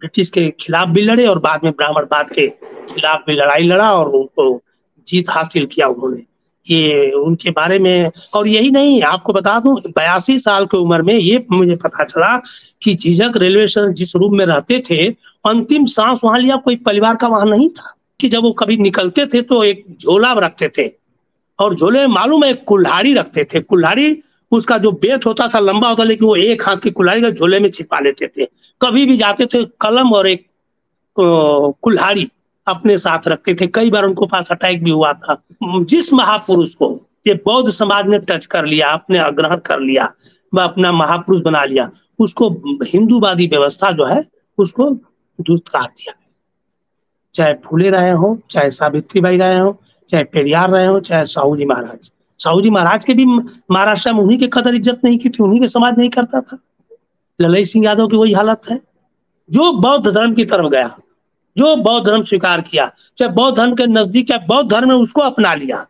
British के खिलाफ भी लड़े और बाद में ब्राह्मणवाद के खिलाफ भी लड़ाई लड़ा और उनको जीत हासिल किया उन्होंने। ये उनके बारे में, और यही नहीं, आपको बता दूं 82 साल की उम्र में ये मुझे पता चला कि झिझक रेलवे स्टेशन जिस रूम में रहते थे, अंतिम सांस वहां लिया कोई परिवार का वहां नहीं था। कि जब वो कभी निकलते थे तो एक झोला रखते थे और झोले में मालूम है एक कुल्हाड़ी रखते थे। कुल्हाड़ी उसका जो बेत होता था लंबा होता, लेकिन वो एक हाथ की कुल्हाड़ी का झोले में छिपा लेते थे। कभी भी जाते थे कलम और एक कुल्हाड़ी अपने साथ रखते थे। कई बार उनको पास अटैक भी हुआ था। जिस महापुरुष को ये बौद्ध समाज ने टच कर लिया, अपने ग्रहण कर लिया, वह अपना महापुरुष बना लिया, उसको हिंदूवादी व्यवस्था जो है उसको दुष्कार दिया। चाहे फूले रहे हो, चाहे सावित्रीबाई रहे हो, चाहे पेरियार रहे हो, चाहे साहू जी महाराज। साहू जी महाराज के भी महाराष्ट्र में उन्हीं की कदर इज्जत नहीं की थी, उन्हीं के समाज नहीं करता था। ललई सिंह यादव की वही हालत है। जो बौद्ध धर्म की तरफ गया, जो बौद्ध धर्म स्वीकार किया, चाहे बौद्ध धर्म के नजदीक या बौद्ध धर्म में उसको अपना लिया,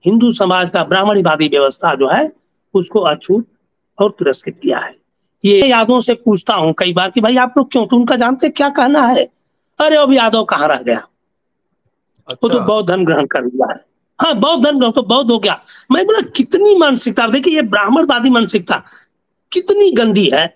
हिंदू समाज का ब्राह्मणवादी व्यवस्था जो है उसको अछूत और तिरस्कृत किया है। ये यादव से पूछता हूँ कई बार कि भाई आप लोग क्यों, तो उनका जानते क्या कहना है, अरे अब यादव कहाँ रह गया, वो तो बौद्ध धर्म ग्रहण कर लिया है। हाँ, बौद्ध धर्म तो बौद्ध हो गया। मैं बोला कितनी मानसिकता, देखिए ये ब्राह्मणवादी मानसिकता कितनी गंदी है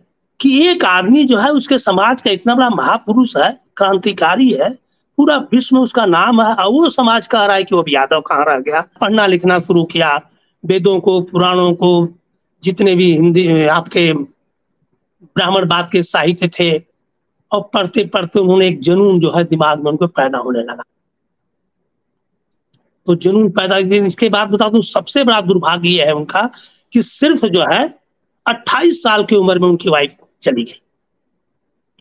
कि एक आदमी जो है उसके समाज का इतना बड़ा महापुरुष है, क्रांतिकारी है, पूरा विश्व में उसका नाम है, और वो समाज कह रहा है कि वो यादव कहाँ रह गया। पढ़ना लिखना शुरू किया, वेदों को, पुराणों को, जितने भी हिंदी आपके ब्राह्मणवाद के साहित्य थे, और पढ़ते पढ़ते उन्होंने एक जुनून जो है दिमाग में उनको पैदा होने लगा। तो जुनून पैदा, इसके बाद बता दूं सबसे बड़ा दुर्भाग्य यह है उनका कि सिर्फ जो है 28 साल की उम्र में उनकी वाइफ चली गई।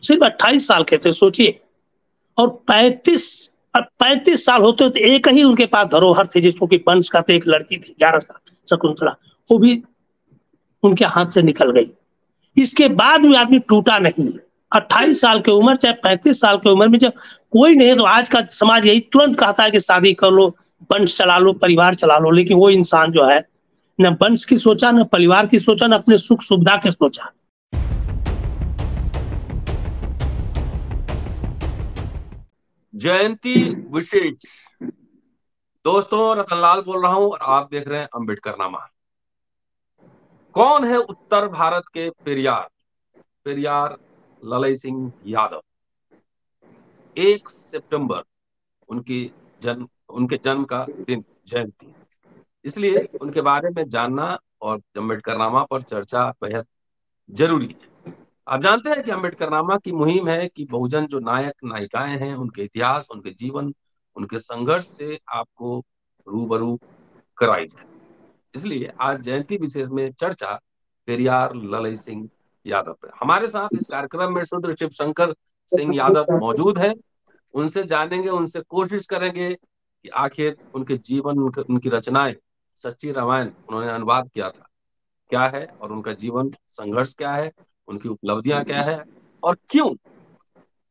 सिर्फ 28 साल के थे, सोचिए। और 35 साल होते होते एक ही उनके पास धरोहर थे जिसको कि वंश का थे, एक लड़की थी 11 साल, शकुंतला, वो भी उनके हाथ से निकल गई। इसके बाद भी आदमी टूटा नहीं। 28 साल की उम्र चाहे 35 साल की उम्र में जब कोई नहीं, तो आज का समाज यही तुरंत कहता है कि शादी कर लो, वंश चला लो, परिवार चला लो, लेकिन वो इंसान जो है न वंश की सोचा, न परिवार की सोचा, न अपने सुख सुविधा की सोचा। जयंती विशेष दोस्तों, रतनलाल बोल रहा हूं और आप देख रहे हैं अम्बेडकरनामा। कौन है उत्तर भारत के पेरियार? पेरियार ललई सिंह यादव। 1 सितंबर उनके जन्म का दिन, जयंती, इसलिए उनके बारे में जानना और अम्बेडकरनामा पर चर्चा बेहद जरूरी है। आप जानते हैं कि अम्बेडकरनामा की मुहिम है कि बहुजन जो नायक नायिकाएं हैं उनके इतिहास, उनके जीवन, उनके संघर्ष से आपको रूबरू कराई जाए। इसलिए आज जयंती विशेष में चर्चा पेरियार ललई सिंह यादव पे। हमारे साथ इस कार्यक्रम में शूद्र शिव शंकर सिंह यादव मौजूद है। उनसे जानेंगे, उनसे कोशिश करेंगे कि आखिर उनके जीवन, उनकी रचनाएं, सच्ची रामायण उन्होंने अनुवाद किया था, क्या है, और उनका जीवन संघर्ष क्या है, उनकी उपलब्धियां क्या है, और क्यों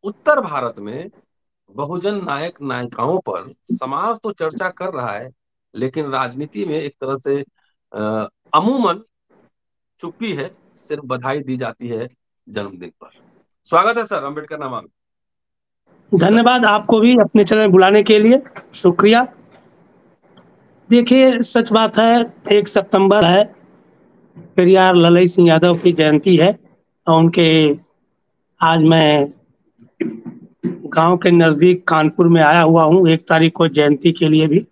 उत्तर भारत में बहुजन नायक नायिकाओं पर समाज तो चर्चा कर रहा है, लेकिन राजनीति में एक तरह से अमूमन चुप्पी है, सिर्फ बधाई दी जाती है जन्मदिन पर। स्वागत है सर अम्बेडकरनामा में। धन्यवाद आपको भी अपने चैनल में बुलाने के लिए, शुक्रिया। देखिए सच बात है, 1 सितंबर है, पेरियार ललई सिंह यादव की जयंती है, और उनके आज मैं गांव के नजदीक कानपुर में आया हुआ हूँ 1 तारीख को जयंती के लिए भी,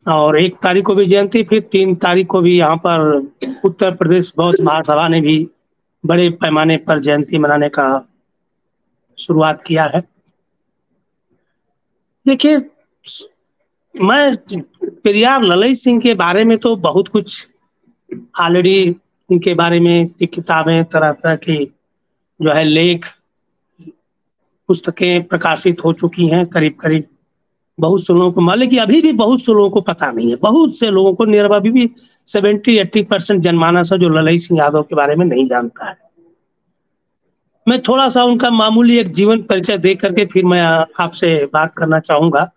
और 1 तारीख को भी जयंती, फिर 3 तारीख को भी यहाँ पर उत्तर प्रदेश बौद्ध महासभा ने भी बड़े पैमाने पर जयंती मनाने का शुरुआत किया है। देखिए मैं पेरियार ललई सिंह के बारे में तो बहुत कुछ ऑलरेडी उनके बारे में किताबें, तरह तरह की जो है लेख, पुस्तकें प्रकाशित हो चुकी हैं। करीब करीब बहुत से लोगों को, मान लेकिन अभी भी बहुत से लोगों को पता नहीं है, बहुत से लोगों को नियर अभी भी 70-80% जनमानस है जो ललई सिंह यादव के बारे में नहीं जानता है। मैं थोड़ा सा उनका मामूली एक जीवन परिचय दे करके फिर मैं आपसे बात करना चाहूंगा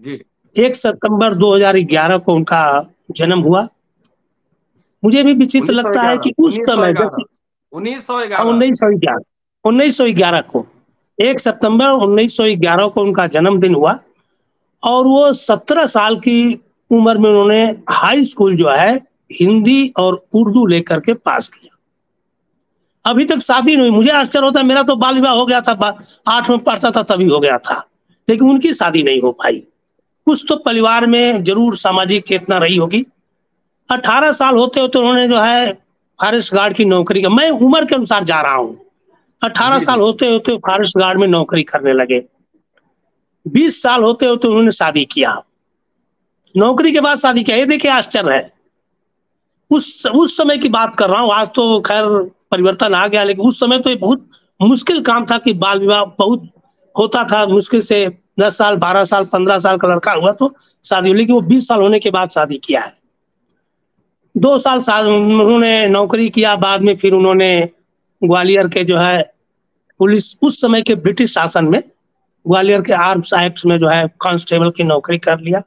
जी। 1 सितंबर 2011 को उनका जन्म हुआ। मुझे भी विचित्र लगता है कि उस समय जब 1911 1911 को, 1 सितंबर 1911 को उनका जन्मदिन हुआ और वो 17 साल की उम्र में उन्होंने हाई स्कूल जो है हिंदी और उर्दू लेकर के पास किया। अभी तक शादी नहीं, मुझे आश्चर्य होता है, मेरा तो बाल विवाह हो गया था, 8 में पढ़ता था तभी हो गया था, लेकिन उनकी शादी नहीं हो पाई। कुछ तो परिवार में जरूर सामाजिक चेतना रही होगी। 18 साल होते होते उन्होंने जो है फॉरेस्ट गार्ड की नौकरी का, मैं उम्र के अनुसार जा रहा हूँ, 18 साल होते होते फॉरेस्ट गार्ड में नौकरी करने लगे। 20 साल होते होते उन्होंने शादी किया, नौकरी के बाद शादी किया। ये देखिए आश्चर्य है, उस समय की बात कर रहा हूँ, आज तो खैर परिवर्तन आ गया, लेकिन उस समय तो ये बहुत मुश्किल काम था कि बाल विवाह बहुत होता था, मुश्किल से 10 साल 12 साल 15 साल का लड़का हुआ तो शादी, लेकिन वो 20 साल होने के बाद शादी किया है। 2 साल उन्होंने नौकरी किया, बाद में फिर उन्होंने ग्वालियर के जो है पुलिस, उस समय के ब्रिटिश शासन में ग्वालियर के आर्म्स एक्ट में जो है कांस्टेबल की नौकरी कर लिया।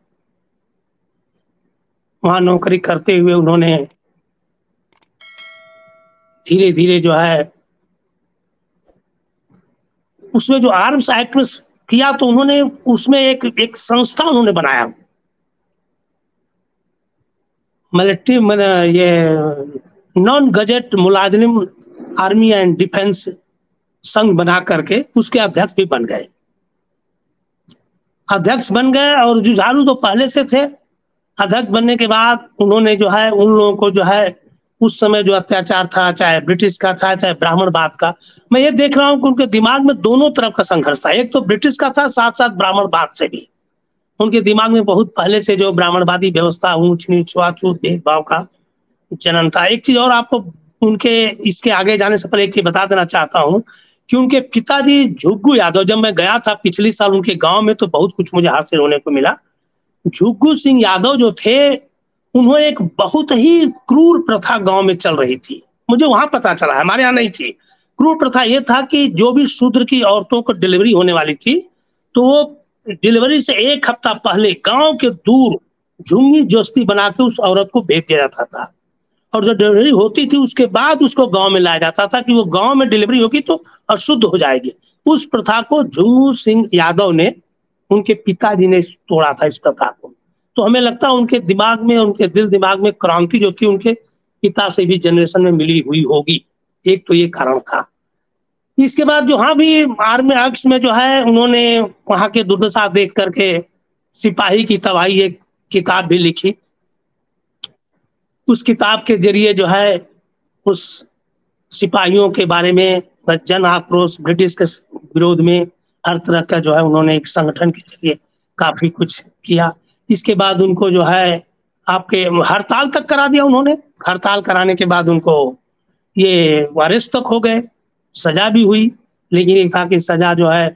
वहां नौकरी करते हुए उन्होंने धीरे धीरे जो है उसमें जो आर्म्स एक्ट में किया, तो उन्होंने उसमें एक संस्था उन्होंने बनाया, मिलिट्री ये नॉन गजेट मुलाजिम आर्मी एंड डिफेंस संघ बना करके उसके अध्यक्ष भी बन गए। अध्यक्ष बन गए और जुझारू तो पहले से थे। अध्यक्ष बनने के बाद उन्होंने जो है उन लोगों को जो है उस समय जो अत्याचार था, चाहे ब्रिटिश का था चाहे ब्राह्मणवाद का, मैं ये देख रहा हूँ कि उनके दिमाग में दोनों तरफ का संघर्ष था। एक तो ब्रिटिश का था, साथ साथ ब्राह्मणवाद से भी उनके दिमाग में बहुत पहले से जो ब्राह्मणवादी व्यवस्था, ऊंच नीच छुआछूत भेदभाव का जनन था। एक चीज और आपको उनके इसके आगे जाने से पहले एक चीज बता देना चाहता हूँ कि उनके पिताजी झुग्गू यादव, जब मैं गया था पिछले साल उनके गांव में तो बहुत कुछ मुझे हासिल होने को मिला। झुग्गू सिंह यादव जो थे, उन्होंने एक बहुत ही क्रूर प्रथा गांव में चल रही थी, मुझे वहां पता चला, हमारे यहाँ नहीं थी। क्रूर प्रथा ये था कि जो भी शूद्र की औरतों को डिलीवरी होने वाली थी, तो वो डिलीवरी से 1 हफ्ता पहले गांव के दूर झुंगी जोस्ती बना के उस औरत को भेज दिया जाता था, और जो डिलीवरी होती थी उसके बाद उसको गांव में लाया जाता था कि वो गांव में डिलीवरी होगी तो अशुद्ध हो जाएगी। उस प्रथा को झुंगू सिंह यादव ने, उनके पिताजी ने तोड़ा था इस प्रथा को। तो हमें लगता है उनके दिमाग में, उनके दिल दिमाग में क्रांति जो थी उनके पिता से भी जनरेशन में मिली हुई होगी, एक तो ये कारण था। इसके बाद जो हाँ भी आर्मी एक्ट में जो है उन्होंने वहां के दुर्दशा देख करके सिपाही की तबाही एक किताब भी लिखी। उस किताब के जरिए जो है उस सिपाहियों के बारे में जन आक्रोश, ब्रिटिश के विरोध में हर तरह का जो है उन्होंने एक संगठन के जरिए काफी कुछ किया। इसके बाद उनको जो है आपके हड़ताल तक करा दिया उन्होंने। हड़ताल कराने के बाद उनको ये अरेस्ट तक हो गए, सजा भी हुई, लेकिन एक था कि सजा जो है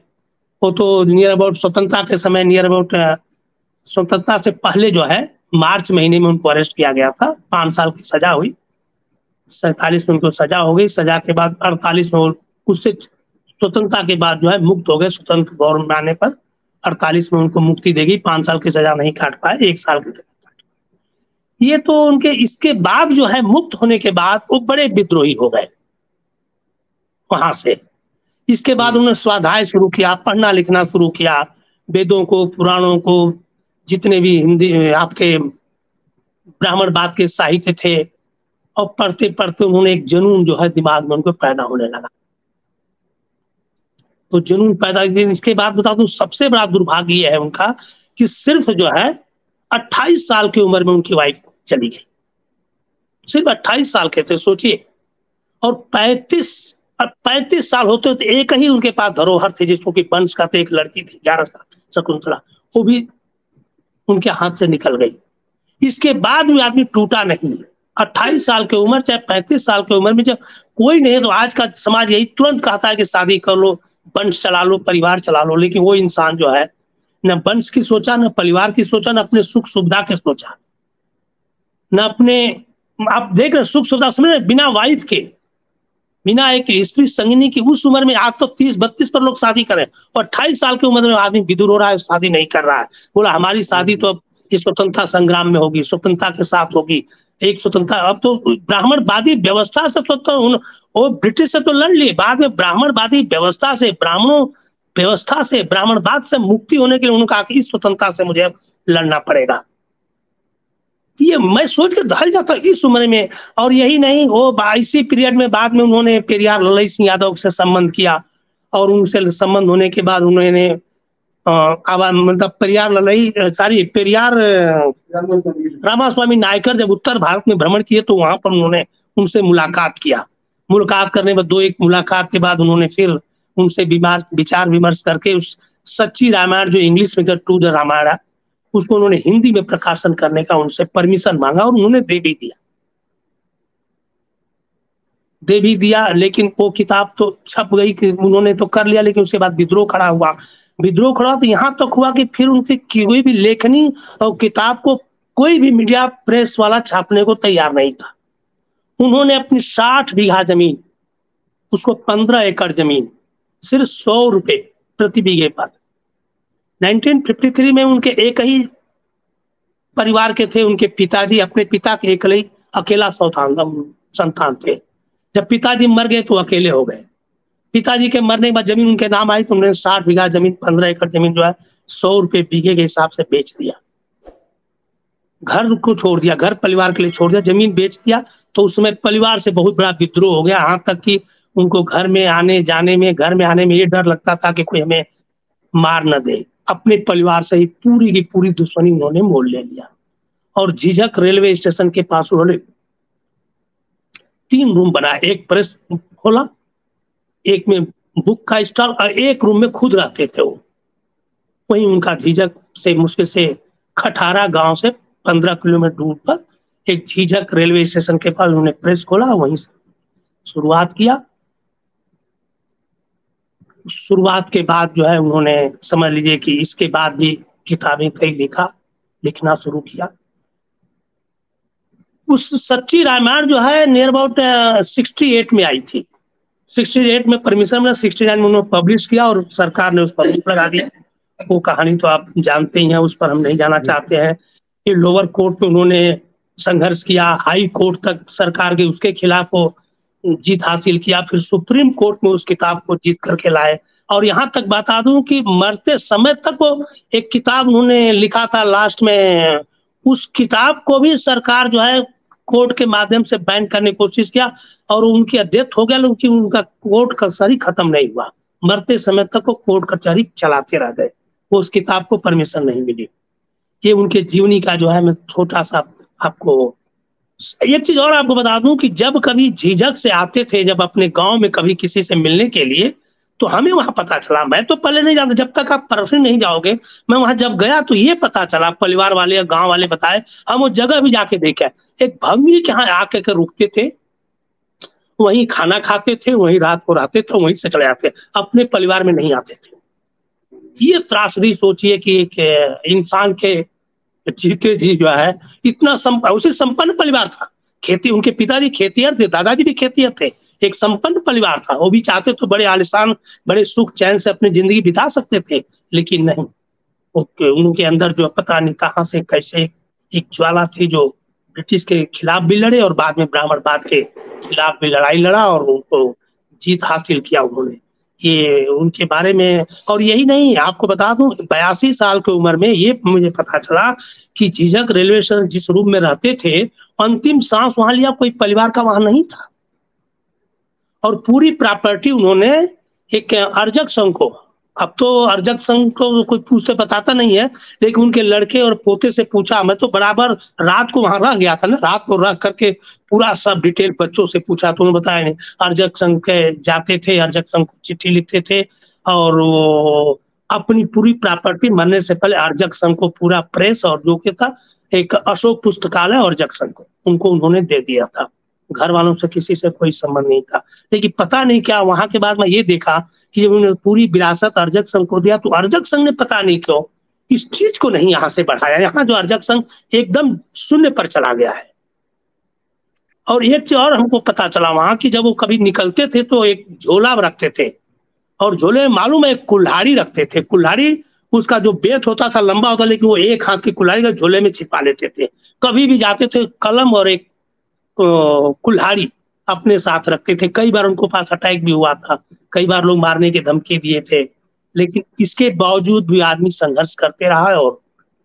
वो तो नियर अबाउट स्वतंत्रता के समय, नियर अबाउट स्वतंत्रता से पहले जो है मार्च महीने में उनको अरेस्ट किया गया था। 5 साल की सजा हुई, 47 में उनको सजा हो गई। सजा के बाद 48 में उससे स्वतंत्रता के बाद जो है मुक्त हो गए। स्वतंत्र गवर्नमेंट आने पर 48 में उनको मुक्ति देगी, 5 साल की सजा नहीं काट पाए, 1 साल की। ये तो उनके इसके बाद जो है मुक्त होने के बाद वो बड़े विद्रोही हो गए वहां से। इसके बाद उन्होंने स्वाध्याय शुरू किया, पढ़ना लिखना शुरू किया, वेदों को, पुराणों को, जितने भी हिंदी आपके ब्राह्मणवाद के साहित्य थे, और पढ़ते पढ़ते उन्होंने एक जुनून जो है दिमाग में उनको पैदा होने लगा। तो जुनून पैदा, इसके बाद बता दूं सबसे बड़ा दुर्भाग्य यह है उनका कि सिर्फ जो है 28 साल की उम्र में उनकी वाइफ चली गई। सिर्फ 28 साल के थे, सोचिए। और 35 साल होते होते एक ही उनके पास धरोहर थे जिसको कि वंश का थे, एक लड़की थी 11 साल, शकुंतला, वो भी उनके हाथ से निकल गई। इसके बाद भी आदमी टूटा नहीं। 28 साल की उम्र चाहे 35 साल की उम्र में जब कोई नहीं, तो आज का समाज यही तुरंत कहता है कि शादी कर लो, वंश चला लो, परिवार चला लो, लेकिन वो इंसान जो है न वंश की सोचा, न परिवार की सोचा, न अपने सुख सुविधा के सोचा, न अपने, आप देख रहे सुख सुविधा समझ, बिना वाइफ के, बिना एक स्त्री संगिनी की उस उम्र में। आज तो 30-32 पर लोग शादी करें, और 28 साल की उम्र में आदमी विदुर हो रहा है, शादी नहीं कर रहा है। बोला हमारी शादी तो अब इस स्वतंत्रता संग्राम में होगी, स्वतंत्रता के साथ होगी, एक स्वतंत्रता, अब तो ब्राह्मणवादी व्यवस्था से वो ब्रिटिश से तो लड़ लिए, बाद में ब्राह्मणवादी व्यवस्था से, ब्राह्मणों व्यवस्था से, ब्राह्मणवाद से मुक्ति होने के लिए उन्होंने कहा कि इस स्वतंत्रता से मुझे लड़ना पड़ेगा। ये मैं सोच के दहल जाता इस उम्र में। और यही नहीं, वो इसी पीरियड में बाद में उन्होंने पेरियार ललई सिंह यादव से संबंध किया, और उनसे संबंध होने के बाद उन्होंने मतलब पेरियार रामास्वामी नायकर जब उत्तर भारत में भ्रमण किए तो वहां पर उन्होंने उनसे मुलाकात किया। मुलाकात करने में एक मुलाकात के बाद उन्होंने फिर उनसे विचार विमर्श करके उस सच्ची रामायण, जो इंग्लिश में टू द रामायण है, उसको उन्होंने हिंदी में प्रकाशन करने का उनसे परमिशन मांगा, और उन्होंने दे भी दिया। लेकिन वो किताब तो छप गई कि उन्होंने तो कर लिया, लेकिन उसके बाद विद्रोह खड़ा हुआ तो यहाँ तक हुआ कि फिर उनसे कोई भी लेखनी और किताब को कोई भी मीडिया प्रेस वाला छापने को तैयार नहीं था। उन्होंने अपनी 60 बीघा जमीन, उसको 15 एकड़ जमीन, सिर्फ 100 रुपए प्रति बीघे पर, 1953 में उनके एक ही परिवार के थे, उनके पिताजी, अपने पिता के अकेला संतान थे। जब पिताजी मर गए तो अकेले हो गए। पिताजी के मरने के बाद जमीन उनके नाम आई तो उन्होंने 60 बीघा जमीन, 15 एकड़ जमीन जो है 100 रुपए बीघे के हिसाब से बेच दिया। घर को छोड़ दिया, घर परिवार के लिए छोड़ दिया, जमीन बेच दिया। तो उसमें परिवार से बहुत बड़ा विद्रोह हो गया, यहाँ तक कि उनको घर में आने में ये डर लगता था कि कोई हमें मार न दे। अपने परिवार से ही पूरी की पूरी दुश्मनी उन्होंने मोल ले लिया। और झिझक रेलवे स्टेशन के पास उन्होंने 3 रूम बनाए, एक प्रेस खोला, एक में बुक का स्टॉल, और एक रूम में खुद रहते थे वो। वहीं उनका झिझक से मुश्किल से खटारा गांव से 15 किलोमीटर दूर पर एक झिझक रेलवे स्टेशन के पास उन्होंने प्रेस खोला, वहीं से शुरुआत किया। शुरुआत के बाद जो है उन्होंने समझ लीजिए कि इसके बाद भी किताबें कई लिखना शुरू किया। उस सच्ची रामायण जो है नियर अबाउट 68 में आई थी। 68 में परमिशन मिला, 69 में उन्होंने पब्लिश किया और सरकार ने उस पर रोक लगा दिया। वो कहानी तो आप जानते ही हैं, उस पर हम नहीं जाना चाहते हैं। कि लोअर कोर्ट में उन्होंने संघर्ष किया, हाई कोर्ट तक सरकार के उसके खिलाफ वो जीत हासिल किया, फिर सुप्रीम कोर्ट में उस किताब को जीत करके लाए। और यहाँ तक बता दूं कि मरते समय तक वो एक किताब उन्होंने लिखा था लास्ट में, उस किताब को भी सरकार जो है कोर्ट के माध्यम से बैन करने की कोशिश किया, और उनकी डेथ हो गया, लेकिन उनका कोर्ट कचहरी खत्म नहीं हुआ। मरते समय तक वो कोर्ट कचहरी चलाते रह गए, वो उस किताब को परमिशन नहीं मिली। ये उनके जीवनी का जो है, मैं छोटा सा आपको एक चीज और आपको बता दूं कि जब कभी झिझक से आते थे, जब अपने गांव में कभी किसी से मिलने के लिए, तो हमें वहां पता चला, मैं तो पहले नहीं जानता, जब तक आप पर्सनली नहीं जाओगे, मैं वहां जब गया तो ये पता चला, परिवार वाले या गांव वाले बताए, हम वो जगह भी जाके देखे, एक भंगी के यहाँ आके के रुकते थे, वहीं खाना खाते थे, वहीं रात को रहते थे, वहीं से चले जाते, अपने परिवार में नहीं आते थे। ये त्रासदी सोचिए कि एक इंसान के जीते जी जो है इतना उसे संपन्न परिवार था, खेती, उनके पिताजी खेतिहर थे, दादाजी भी खेतिहर थे, एक संपन्न परिवार था। वो भी चाहते तो बड़े आलिशान, बड़े सुख चैन से अपनी जिंदगी बिता सकते थे, लेकिन नहीं, उनके अंदर जो पता नहीं कहां से कैसे एक ज्वाला थी, जो ब्रिटिश के खिलाफ भी लड़े और बाद में ब्राह्मणवाद के खिलाफ भी लड़ाई लड़ा और उनको जीत हासिल किया उन्होंने। ये उनके बारे में। और यही नहीं, आपको बता दूं 82 साल की उम्र में ये मुझे पता चला कि झिझक रेलवे स्टेशन जिस रूम में रहते थे, अंतिम सांस वहां लिया कोई परिवार का वहां नहीं था। और पूरी प्रॉपर्टी उन्होंने एक अर्जक संघ को, अब तो अर्जक संघ को कोई पूछते बताता नहीं है, लेकिन उनके लड़के और पोते से पूछा, मैं तो बराबर रात को वहां रह गया था ना, रात को रह करके पूरा सब डिटेल बच्चों से पूछा तो उन्होंने बताया नहीं। अर्जक संघ के जाते थे, अर्जक संघ को चिट्ठी लिखते थे, और वो अपनी पूरी प्रॉपर्टी मरने से पहले अर्जक संघ को पूरा प्रेस और जो कि था एक अशोक पुस्तकालय और अर्जक संघ को उनको उन्होंने दे दिया था। घर वालों से किसी से कोई संबंध नहीं था। लेकिन पता नहीं क्या वहां के बाद मैं ये देखा कि जब उन्होंने पूरी विरासत अर्जक संघ को दिया, तो अर्जक संघ ने पता नहीं क्यों इस चीज को नहीं यहाँ से बढ़ाया। यहाँ जो अर्जक संघ एकदम शून्य पर चला गया है। और एक चीज और हमको पता चला वहां की, जब वो कभी निकलते थे तो एक झोला रखते थे, और झोले में मालूम है कुल्हाड़ी रखते थे। कुल्हाड़ी उसका जो बेत होता था लंबा होता, लेकिन वो एक हाथ की कुल्हाड़ी का झोले में छिपा लेते थे। कभी भी जाते थे कलम और एक कुल्हाड़ी अपने साथ रखते थे। कई बार उनको पास अटैक भी हुआ था, कई बार लोग मारने की धमकी दिए थे, लेकिन इसके बावजूद भी आदमी संघर्ष करते रहा और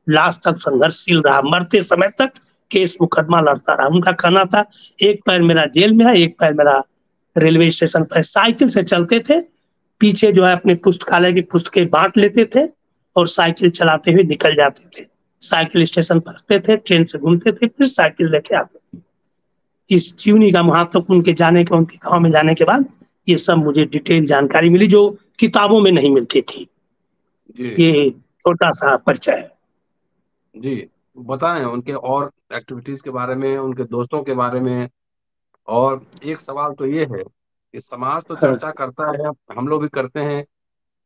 लास्ट तक संघर्षशील रहा, मरते समय तक केस मुकदमा लड़ता रहा। उनका कहना था, एक पैर मेरा जेल में है, एक पैर मेरा रेलवे स्टेशन पर। साइकिल से चलते थे, पीछे जो है अपने पुस्तकालय की पुस्तकें बांट लेते थे और साइकिल चलाते हुए निकल जाते थे। साइकिल स्टेशन पर रखते थे, ट्रेन से घूमते थे, फिर साइकिल लेके आते थे। इस जीवनी का महत्व उनके जाने के, उनके गांव में जाने के बाद ये सब मुझे डिटेल जानकारी मिली, जो किताबों में नहीं मिलती थी। जी ये छोटा सा परिचय है। जी, बताएं उनके और एक्टिविटीज के बारे में, उनके दोस्तों के बारे में। और एक सवाल तो ये है कि समाज तो हाँ, चर्चा करता है, हम लोग भी करते हैं,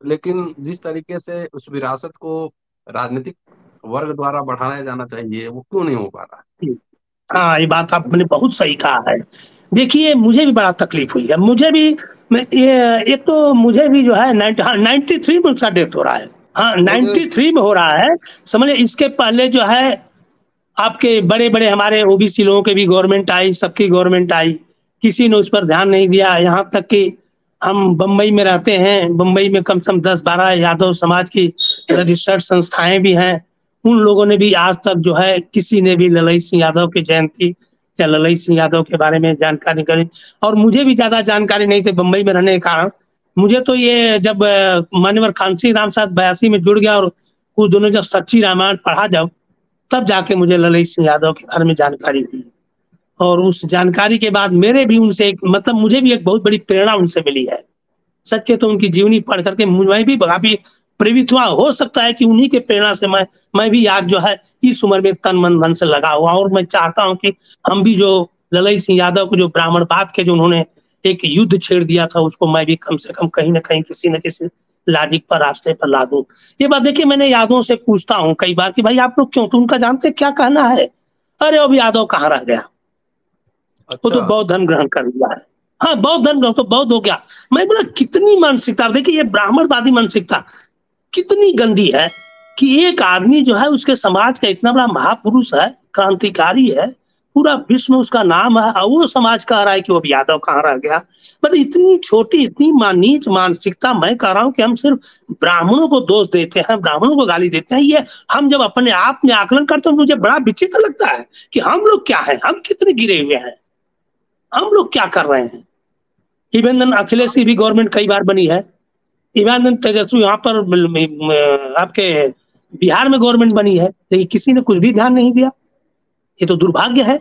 लेकिन जिस तरीके से उस विरासत को राजनीतिक वर्ग द्वारा बढ़ाया जाना चाहिए, वो क्यों नहीं हो पा रहा हाँ, ये बात आपने बहुत सही कहा है। देखिए, मुझे भी बड़ा तकलीफ हुई है। मुझे भी मैं ये एक तो मुझे भी जो है 93 में उसका डेथ हो रहा है। हाँ, है? 93 में हो रहा है। समझिए इसके पहले जो है आपके बड़े-बड़े हमारे ओबीसी लोगों की भी गवर्नमेंट आई, सबकी गवर्नमेंट आई। किसी ने उस पर ध्यान नहीं दिया। यहाँ तक कि हम बम्बई में रहते हैं, बम्बई में कम से कम 10-12 यादव समाज की रजिस्टर्ड संस्थाएँ भी हैं। उन लोगों ने भी आज तक जो है किसी ने भी ललई सिंह यादव की जयंती या ललई सिंह यादव के बारे में जानकारी करी। और मुझे भी ज़्यादा जानकारी नहीं थी बम्बई में रहने के कारण। मुझे तो ये जब मान्यवर कांसी राम साहब 82 में जुड़ गया और उस दोनों जब सच्ची रामायण पढ़ा जब, तब जाके मुझे ललई सिंह यादव के बारे में जानकारी हुई। और उस जानकारी के बाद मेरे भी उनसे एक मतलब मुझे भी एक बहुत बड़ी प्रेरणा उनसे मिली है। सच के तो उनकी जीवनी पढ़ करके मैं भी काफ़ी प्रेरित हुआ। हो सकता है कि उन्हीं के प्रेरणा से मैं भी आज जो है इस उम्र में तन मन धन से लगा हुआ, और मैं चाहता हूँ कि हम भी जो ललई सिंह यादव को जो ब्राह्मणवाद के जो उन्होंने एक युद्ध छेड़ दिया था, उसको मैं भी कम से कम कहीं न कहीं किसी न किसी लादिक पर रास्ते पर ला दूँ। ये बात देखिए, मैंने यादों से पूछता हूँ कई बार कि भाई आप लोग क्यों? तो उनका जानते क्या कहना है? अरे अब यादव कहाँ रह गया? वो तो अच्छा। बौद्ध धर्म ग्रहण कर लिया है। हाँ, बौद्ध धर्म ग्रहण तो बौद्ध हो गया। मैं बोला कितनी मानसिकता, देखिए ये ब्राह्मणवादी मानसिकता कितनी गंदी है कि एक आदमी जो है उसके समाज का इतना बड़ा महापुरुष है, क्रांतिकारी है, पूरा विश्व में उसका नाम है, और वो समाज कह रहा है कि वो यादव कहाँ रह गया। मतलब इतनी छोटी, इतनी नीच मानसिकता। मैं कह रहा हूँ कि हम सिर्फ ब्राह्मणों को दोष देते हैं, ब्राह्मणों को गाली देते हैं। ये हम जब अपने आप में आकलन करते हैं, मुझे बड़ा विचित्र लगता है कि हम लोग क्या है, हम कितने गिरे हुए हैं, हम लोग क्या कर रहे हैं। इवन अखिलेश की भी गवर्नमेंट कई बार बनी है, इवन तेजस्वी यहाँ पर आपके बिहार में गवर्नमेंट बनी है, लेकिन किसी ने कुछ भी ध्यान नहीं दिया। ये तो दुर्भाग्य है।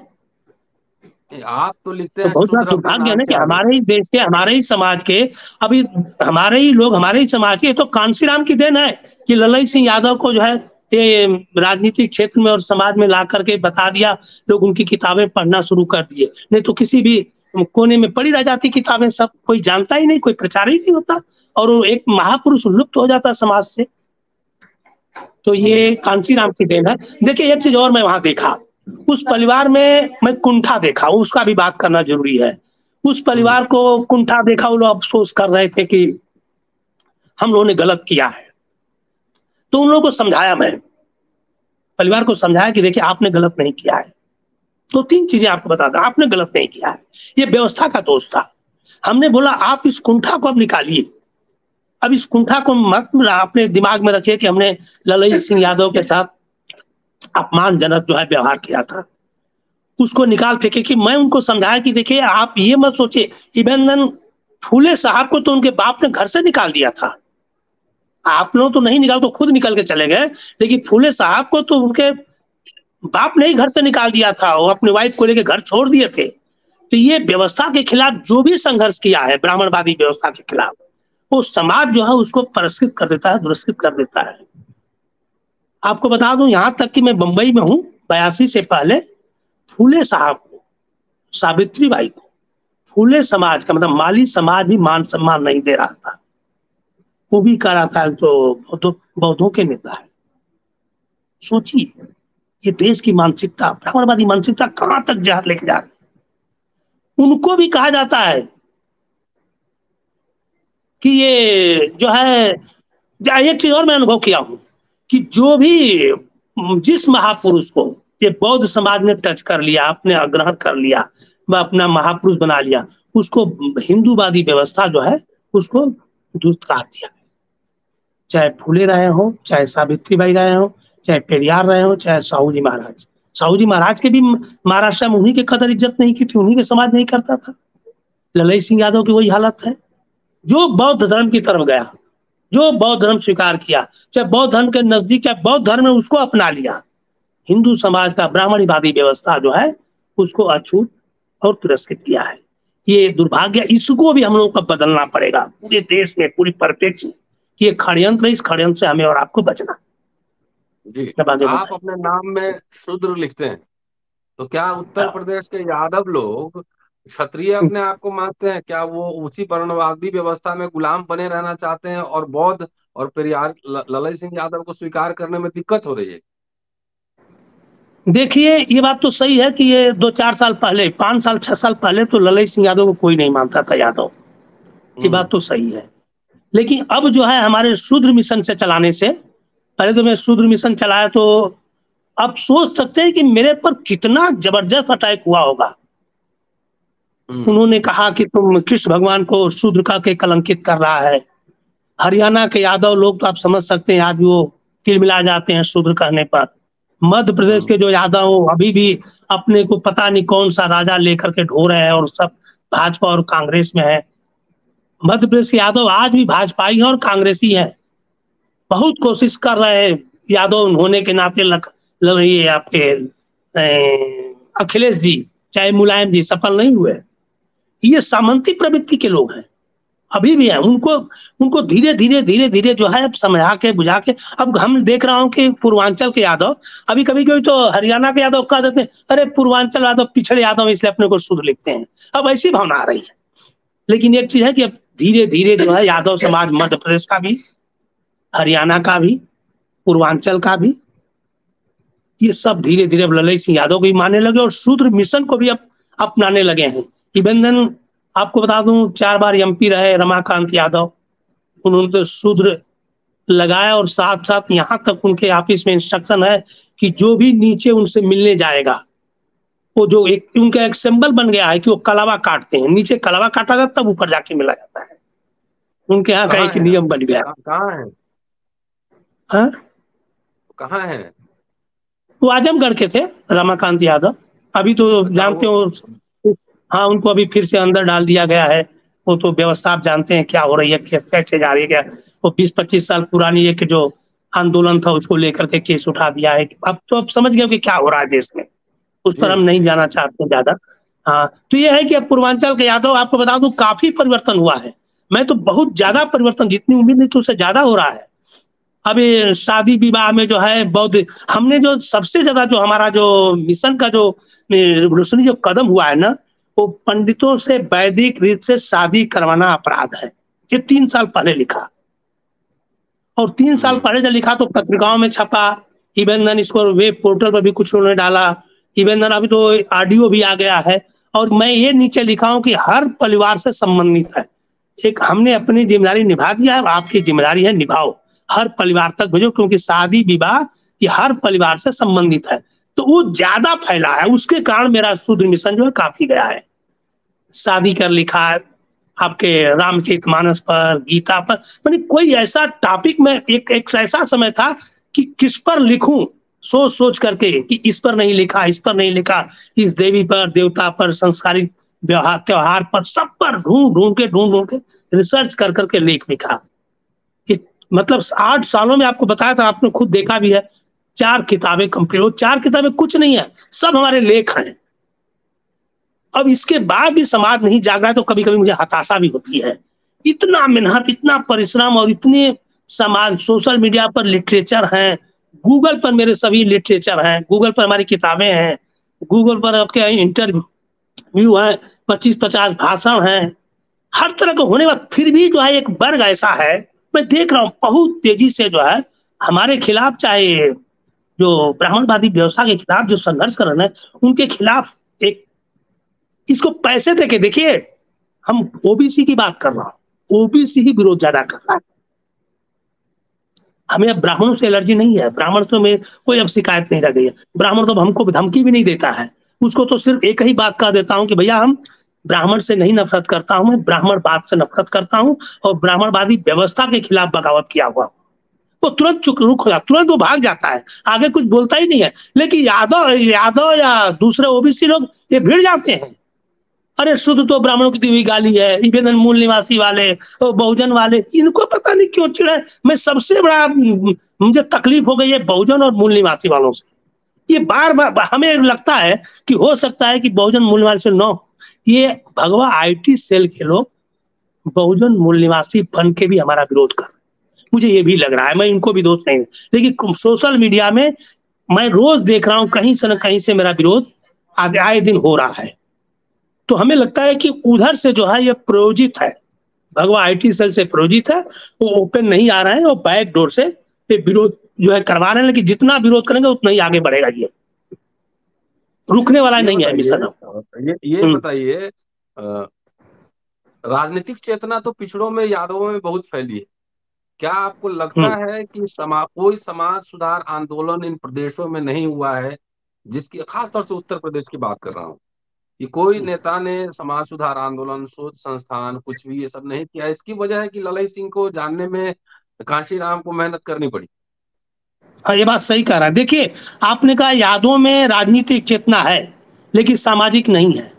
आप तो लिखते तो हैं बहुत बड़ा शूद्र अपना दुर्भाग्य है नाम ना कि त्यागे। हमारे ही देश के, हमारे ही समाज के, अभी हमारे ही लोग, हमारे ही समाज के, तो कांसीराम की देन है कि ललई सिंह यादव को जो है ये राजनीतिक क्षेत्र में और समाज में ला करके बता दिया, लोग उनकी किताबें पढ़ना शुरू कर दिए। नहीं तो किसी भी कोने में पड़ी रह जाती किताबें, सब कोई जानता ही नहीं, कोई प्रचार ही नहीं होता, और वो एक महापुरुष लुप्त हो जाता समाज से। तो ये कांसीराम की देन है। देखिए एक चीज और मैं वहां देखा, उस परिवार में मैं कुंठा देखा, उसका भी बात करना जरूरी है। उस हम्म। परिवार को कुंठा देखा, वो लोग अफसोस कर रहे थे कि हम लोगों ने गलत किया है। तो उन लोगों को समझाया, मैं परिवार को समझाया कि देखिए आपने गलत नहीं किया है। तो 3 चीजें आपको बता दूं, आपने गलत नहीं किया है, ये व्यवस्था का दोष था। हमने बोला आप इस कुंठा को अब निकालिए। अब इस कुंठा को मत अपने दिमाग में रखिए कि हमने ललई सिंह यादव के साथ अपमानजनक जो है व्यवहार किया था, उसको निकाल फेंके। कि मैं उनको समझाया कि देखिए आप ये मत सोचिए, इवन फूले साहब को तो उनके बाप ने घर से निकाल दिया था। आप लोग तो नहीं निकाल, तो खुद निकल के चले गए, लेकिन फूले साहब को तो उनके बाप ने ही घर से निकाल दिया था, वो अपनी वाइफ को लेकर घर छोड़ दिए थे। तो ये व्यवस्था के खिलाफ जो भी संघर्ष किया है, ब्राह्मणवादी व्यवस्था के खिलाफ, वो समाज जो है उसको पुरस्कृत कर देता है, पुरस्कृत कर देता है। आपको बता दूं, यहां तक कि मैं बंबई में हूं 82 से पहले, फूले साहब को, सावित्री बाई को, फूले समाज का मतलब माली समाज भी मान सम्मान नहीं दे रहा था। वो भी कह रहा था तो बौद्धों के नेता है। सोचिए ये देश की मानसिकता, ब्राह्मणवादी मानसिकता कहां तक जहां लेके जा रही है। उनको भी कहा जाता है कि ये जो है एक चीज और मैं अनुभव किया हूँ कि जो भी जिस महापुरुष को ये बौद्ध समाज ने टच कर लिया, आपने ग्रहण कर लिया, वह अपना महापुरुष बना लिया, उसको हिंदूवादी व्यवस्था जो है उसको दुष्कार दिया। चाहे फूले रहे हो, चाहे सावित्रीबाई रहे हो, चाहे पेरियार रहे हो, चाहे साहू जी महाराज। साहू जी महाराज के भी महाराष्ट्र में उन्हीं की कदर इज्जत नहीं की थी, उन्हीं के समाज नहीं करता था। ललई सिंह यादव की वही हालत है। जो बौद्ध धर्म की तरफ गया, जो बौद्ध धर्म स्वीकार किया, चाहे बौद्ध धर्म के नजदीक, चाहे बौद्ध धर्म ने उसको अपना लिया, हिंदू समाज का ब्राह्मणवादी व्यवस्था जो है उसको अछूत और तिरस्कृत किया है। ये दुर्भाग्य, इसको भी हम लोगों को बदलना पड़ेगा पूरे देश में, पूरी परिप्रेक्ष्य में। ये षड्यंत्र, इस षड्यंत्र से हमें और आपको बचना। जी, आप अपने नाम में शूद्र लिखते हैं, तो क्या उत्तर प्रदेश के यादव लोग क्षत्रिय अपने आप को मानते हैं? क्या वो उसी वर्णवादी व्यवस्था में गुलाम बने रहना चाहते हैं और बौद्ध और पेरियार ललई सिंह यादव को स्वीकार करने में दिक्कत हो रही है? देखिए, ये बात तो सही है कि ये 2-4 साल पहले, 5 साल 6 साल पहले तो ललई सिंह यादव को कोई नहीं मानता था यादव। ये बात तो सही है। लेकिन अब जो है हमारे शूद्र मिशन से चलाने से, पहले तो मैं शूद्र मिशन चलाया तो अब सोच सकते हैं कि मेरे पर कितना जबरदस्त अटैक हुआ होगा। उन्होंने कहा कि तुम कृष्ण भगवान को शूद्र का के कलंकित कर रहा है। हरियाणा के यादव लोग तो आप समझ सकते हैं, आज वो तिलमिला जाते हैं शूद्र कहने पर। मध्य प्रदेश के जो यादव अभी भी अपने को पता नहीं कौन सा राजा लेकर के ढो रहे हैं और सब भाजपा और कांग्रेस में है। मध्य प्रदेश के यादव आज भी भाजपाई हैं और कांग्रेसी हैं। बहुत कोशिश कर रहे हैं यादव होने के नाते ये आपके अखिलेश जी, चाहे मुलायम जी, सफल नहीं हुए। ये सामंती प्रवृत्ति के लोग हैं, अभी भी है। उनको धीरे धीरे जो है अब समझा के बुझा के, अब हम देख रहा हूँ कि पूर्वांचल के यादव अभी कभी कभी तो हरियाणा के यादव कह देते हैं, अरे पूर्वांचल यादव पिछड़े यादव इसलिए अपने को शुद्ध लिखते हैं। अब ऐसी भावना आ रही है। लेकिन एक चीज है कि अब धीरे धीरे जो है यादव समाज मध्य प्रदेश का भी, हरियाणा का भी, पूर्वांचल का भी, ये सब धीरे धीरे ललई सिंह यादव को भी मानने लगे और शूद्र मिशन को भी अब अपनाने लगे हैं। इवन आपको बता दूं 4 बार एमपी रहे रमाकांत यादव, उन्होंने तो शूद्र लगाया और साथ साथ यहाँ तक उनके ऑफिस में इंस्ट्रक्शन है कि जो भी नीचे उनसे मिलने जाएगा, वो जो एक उनका एक सिंबल बन गया है कि वो कलावा काटते हैं, नीचे कलावा काटा जाता तब ऊपर जाके मिला जाता है। उनके यहाँ का एक नियम बन गया। कहाँ है? हाँ, कहाँ है? वो आजमगढ़ के थे रमाकांत यादव। अभी तो जानते हो, हाँ, उनको अभी फिर से अंदर डाल दिया गया है। वो तो व्यवस्था आप जानते हैं क्या हो रही है, कैसे जा रही है। क्या वो 20-25 साल पुरानी एक जो आंदोलन था उसको लेकर के केस उठा दिया है। अब तो अब समझ गए कि क्या हो रहा है देश में, उस पर हम नहीं जाना चाहते ज्यादा। हाँ, तो ये है कि अब पूर्वांचल के यादव, आपको बता दूं, काफी परिवर्तन हुआ है। मैं तो बहुत ज्यादा परिवर्तन, जितनी उम्मीद नहीं थी उससे ज्यादा हो रहा है। अभी शादी विवाह में जो है बौद्ध, हमने जो सबसे ज्यादा जो हमारा जो मिशन का जो रिवोल्यूशनरी जो कदम हुआ है ना, वो पंडितों से वैदिक रीत से शादी करवाना अपराध है। ये 3 साल पहले लिखा, और 3 साल पहले जब लिखा तो पत्रिकाओं में छपा, इवन इसको वेब पोर्टल पर भी कुछ उन्होंने डाला, इवन अभी तो ऑडियो भी आ गया है। और मैं ये नीचे लिखा हूं कि हर परिवार से संबंधित है। एक हमने अपनी जिम्मेदारी निभा दिया है, आपकी जिम्मेदारी है निभाओ, हर परिवार तक भेजो, क्योंकि शादी विवाह ये हर परिवार से संबंधित है। तो वो ज्यादा फैला है, उसके कारण मेरा शूद्र मिशन जो है काफी गया है। शादी कर लिखा है आपके रामचरितमानस पर, गीता पर, मैंने कोई ऐसा टॉपिक में एक ऐसा समय था कि किस पर लिखूं, सोच सोच करके कि इस पर नहीं लिखा, इस पर नहीं लिखा, इस देवी पर, देवता पर, संस्कारिक व्यवहार त्योहार पर, सब पर ढूंढ के रिसर्च कर करके लेख लिखा। मतलब 8 सालों में, आपको बताया था, आपने खुद देखा भी है, 4 किताबें कंप्लीट। 4 किताबें कुछ नहीं है, सब हमारे लेख हैं। अब इसके बाद भी समाज नहीं जाग रहा है तो कभी कभी मुझे हताशा भी होती है। इतना मेहनत, इतना परिश्रम, और इतने समाज, सोशल मीडिया पर लिटरेचर हैं, गूगल पर मेरे सभी लिटरेचर हैं, गूगल पर हमारी किताबें हैं, गूगल पर आपके इंटरव्यू है, 25-50 भाषण हैं, हर तरह का होने बाद फिर भी जो है एक वर्ग ऐसा है, मैं देख रहा हूँ बहुत तेजी से जो है हमारे खिलाफ, चाहे जो ब्राह्मणवादी व्यवस्था के खिलाफ जो संघर्ष कर रहे हैं, उनके खिलाफ एक, इसको पैसे दे के देखिए, हम ओबीसी की बात कर रहा हूं, ओबीसी ही विरोध ज्यादा कर रहा है। हमें अब ब्राह्मणों से एलर्जी नहीं है, ब्राह्मण तो में कोई अब शिकायत नहीं रह गई है। ब्राह्मण तो अब हमको धमकी भी नहीं देता है। उसको तो सिर्फ़ एक ही बात कह देता हूँ कि भैया हम ब्राह्मण से नहीं नफ़रत करता हूँ, मैं ब्राह्मणवाद से नफ़रत करता हूँ और ब्राह्मणवादी व्यवस्था के खिलाफ बगावत किया हुआ हूँ। वो तुरंत चुक रुक हो जाता, तुरंत वो भाग जाता है, आगे कुछ बोलता ही नहीं है। लेकिन यादव यादव या दूसरे ओबीसी लोग ये भिड़ जाते हैं। अरे शुद्ध तो ब्राह्मणों की दी हुई गाली है, इवेन मूल निवासी वाले, बहुजन वाले, इनको पता नहीं क्यों चिढ़ा है। मैं सबसे बड़ा मुझे तकलीफ हो गई है बहुजन और मूल निवासी वालों से। ये बार-बार हमें लगता है कि हो सकता है कि बहुजन मूल निवासी न हो। ये भगवा आईटी सेल के लोग बहुजन मूल निवासी बन के भी हमारा विरोध कर रहे हैं। मुझे ये भी लग रहा है, मैं इनको भी दोष नहीं, लेकिन सोशल मीडिया में मैं रोज देख रहा हूँ कहीं से न कहीं से मेरा विरोध आए दिन हो रहा है। तो हमें लगता है कि उधर से जो है ये प्रायोजित है, भगवा आईटी सेल से प्रायोजित है, वो ओपन नहीं आ रहे हैं और बैक डोर से ये विरोध जो है करवा रहे हैं, लेकिन जितना विरोध करेंगे उतना ही आगे बढ़ेगा ये। रुकने वाला ये नहीं है मिशन अब। बताइए, ये बताइए, राजनीतिक चेतना तो पिछड़ों में, यादवों में बहुत फैली है। क्या आपको लगता है कि कोई समाज सुधार आंदोलन इन प्रदेशों में नहीं हुआ है, जिसकी खासतौर से उत्तर प्रदेश की बात कर रहा हूँ, कि कोई नेता ने समाज सुधार आंदोलन, शोध संस्थान, कुछ भी ये सब नहीं किया? इसकी वजह है कि ललई सिंह को जानने में कांशीराम को मेहनत करनी पड़ी। हाँ, ये बात सही कह रहा है। देखिए, आपने कहा यादों में राजनीतिक चेतना है, लेकिन सामाजिक नहीं है।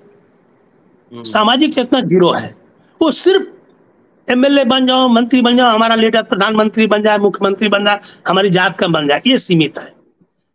सामाजिक चेतना जीरो है। वो सिर्फ एमएलए बन जाओ, मंत्री बन जाओ, हमारा लीडर प्रधानमंत्री बन जाए, मुख्यमंत्री बन जाए, हमारी जात का बन जाए, ये सीमित है।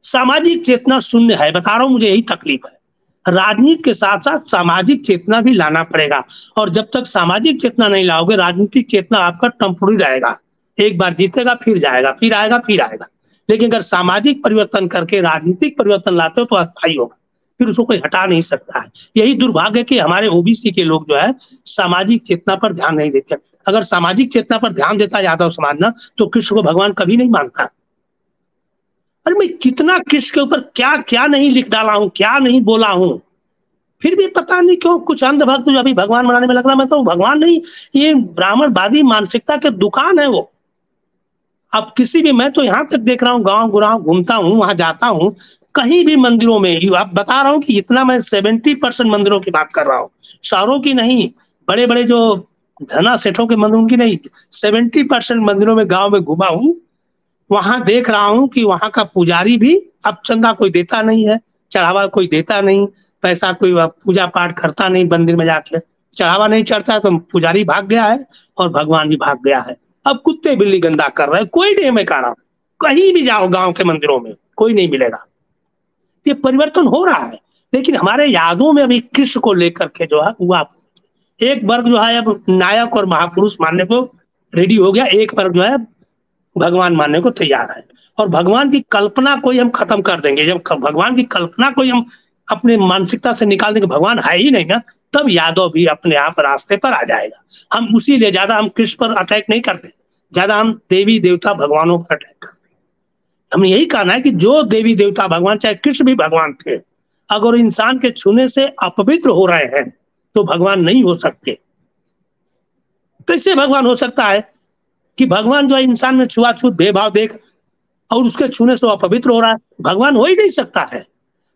सामाजिक चेतना शून्य है, बता रहा हूँ, मुझे यही तकलीफ है। राजनीति के साथ-साथ सामाजिक चेतना भी लाना पड़ेगा और जब तक सामाजिक चेतना नहीं लाओगे, राजनीतिक चेतना आपका टेम्परेरी रहेगा। एक बार जीतेगा, फिर जाएगा, फिर आएगा, फिर आएगा। लेकिन अगर सामाजिक परिवर्तन करके राजनीतिक परिवर्तन लाते हो तो अस्थायी होगा, फिर उसको कोई हटा नहीं सकता है। यही दुर्भाग्य है कि हमारे ओबीसी के लोग जो है सामाजिक चेतना पर ध्यान नहीं देते। अगर सामाजिक चेतना पर ध्यान देता यादव समाज ना, तो कृष्ण को भगवान कभी नहीं मानता। अरे मैं कितना कृष्ण के ऊपर क्या-क्या नहीं लिख डाला हूँ, क्या नहीं बोला हूँ। फिर भी पता नहीं क्यों कुछ अंधभक्त जो अभी भगवान बनाने में लग रहा है। मैं तो भगवान नहीं, ये ब्राह्मणवादी मानसिकता के दुकान है वो। अब किसी भी, मैं तो यहाँ तक देख रहा हूँ, गाँव-गुराव घूमता हूँ, वहाँ जाता हूँ, कहीं भी मंदिरों में, अब बता रहा हूँ कि इतना मैं 70% मंदिरों की बात कर रहा हूँ, शहरों की नहीं, बड़े-बड़े जो धना सेठों के मंदिर उनकी नहीं, 70% मंदिरों में गाँव में घुमा हूँ। वहाँ देख रहा हूँ कि वहाँ का पुजारी भी अब चंदा कोई देता नहीं है, चढ़ावा कोई देता नहीं, पैसा कोई पूजा पाठ करता नहीं मंदिर में जाके, चढ़ावा नहीं चढ़ता है तो पुजारी भाग गया है और भगवान भी भाग गया है। अब कुत्ते बिल्ली गंदा कर रहे हैं, कोई नहीं, मैं कह रहा हूँ, कहीं भी जाओ गाँव के मंदिरों में, कोई नहीं मिलेगा। ये परिवर्तन हो रहा है, लेकिन हमारे यादों में अभी कृष्ण को लेकर के जो है हुआ, एक वर्ग जो है अब नायक और महापुरुष मानने को रेडी हो गया, एक वर्ग जो है भगवान मानने को तैयार है। और भगवान की कल्पना को ही हम खत्म कर देंगे। जब भगवान की कल्पना को ही हम अपने मानसिकता से निकाल देंगे, भगवान है ही नहीं ना, तब यादव भी अपने आप रास्ते पर आ जाएगा। हम उसी लिए ज्यादा हम कृष्ण पर अटैक नहीं करते, ज्यादा हम देवी देवता भगवानों पर अटैक करते। हमने यही कहना है कि जो देवी देवता भगवान, चाहे कृष्ण भी भगवान थे, अगर इंसान के छूने से अपवित्र हो रहे हैं तो भगवान नहीं हो सकते। कैसे भगवान हो सकता है कि भगवान जो है इंसान में छुआछूत भेदभाव देख और उसके छूने से वो अपवित्र हो रहा है? भगवान हो ही नहीं सकता है।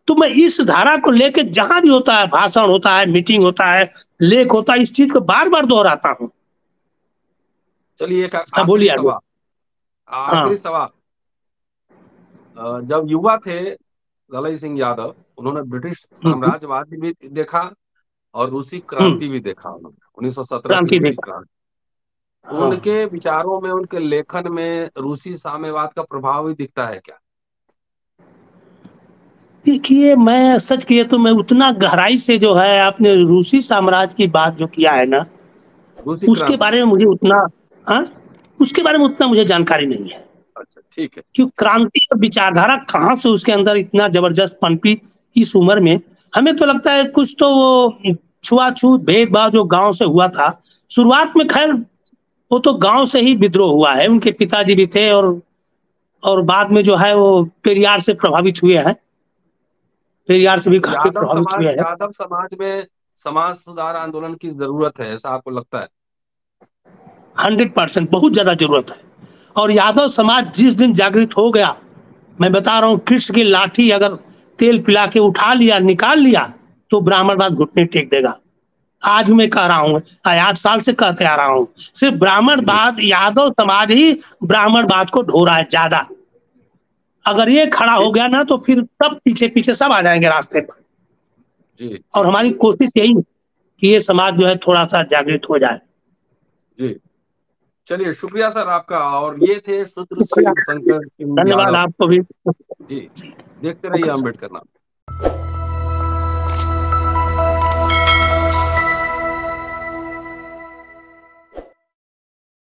तो मैं इस धारा को लेके जहां भी होता है, भाषण होता है, मीटिंग होता है, लेख होता है, इस चीज को बार-बार दोहराता हूँ। चलिए एक हाँ, बोलिए आगे। आखिरी हाँ। सवाल। जब युवा थे ललई सिंह यादव, उन्होंने ब्रिटिश हुँ, साम्राज्यवाद भी देखा और रूसी हुँ, क्रांति भी देखा। उन्होंने 1917 की क्रांति रूसी देखा। क्रांति, हाँ। उनके विचारों में, उनके लेखन में रूसी साम्यवाद का प्रभाव ही दिखता है क्या? देखिए, मैं सच कहिए तो मैं उतना गहराई से जो है आपने रूसी साम्राज्य की बात जो किया है ना, रूसी उसके क्रांति। बारे में मुझे उतना, हाँ? उसके बारे में उतना मुझे जानकारी नहीं है। अच्छा, ठीक है। कि क्रांति और विचारधारा कहाँ से उसके अंदर इतना जबरदस्त पनपी इस उम्र में। हमें तो लगता है कुछ तो वो छुआछूत भेदभाव जो गांव से हुआ था, शुरुआत में खैर वो तो गांव से ही विद्रोह हुआ है, उनके पिताजी भी थे और बाद में जो है वो पेरियार से प्रभावित हुए हैं, पेरियार से भी तो काफी प्रभावित हुए हैं। यादव समाज में समाज सुधार आंदोलन की जरूरत है, ऐसा आपको लगता है? 100% बहुत ज्यादा जरूरत है। और यादव समाज जिस दिन जागृत हो गया, मैं बता रहा हूँ, कृष्ण की लाठी अगर तेल पिला के उठा लिया, निकाल लिया, तो ब्राह्मणवाद घुटने टेक देगा। आज मैं कह रहा हूँ, 8 साल से कहते आ रहा हूँ, सिर्फ ब्राह्मणवाद, यादव समाज ही ब्राह्मणवाद को ढो रहा है ज्यादा। अगर ये खड़ा हो गया ना, तो फिर सब पीछे पीछे सब आ जाएंगे रास्ते पर। जी, और हमारी कोशिश यही है कि ये समाज जो है थोड़ा सा जागृत हो जाए। जी, चलिए शुक्रिया सर आपका। और ये थे शूद्र शिव शंकर सिंह धन्यवाद यादव। आपको भी। जी, देखते रहिए अम्बेडकर नामा।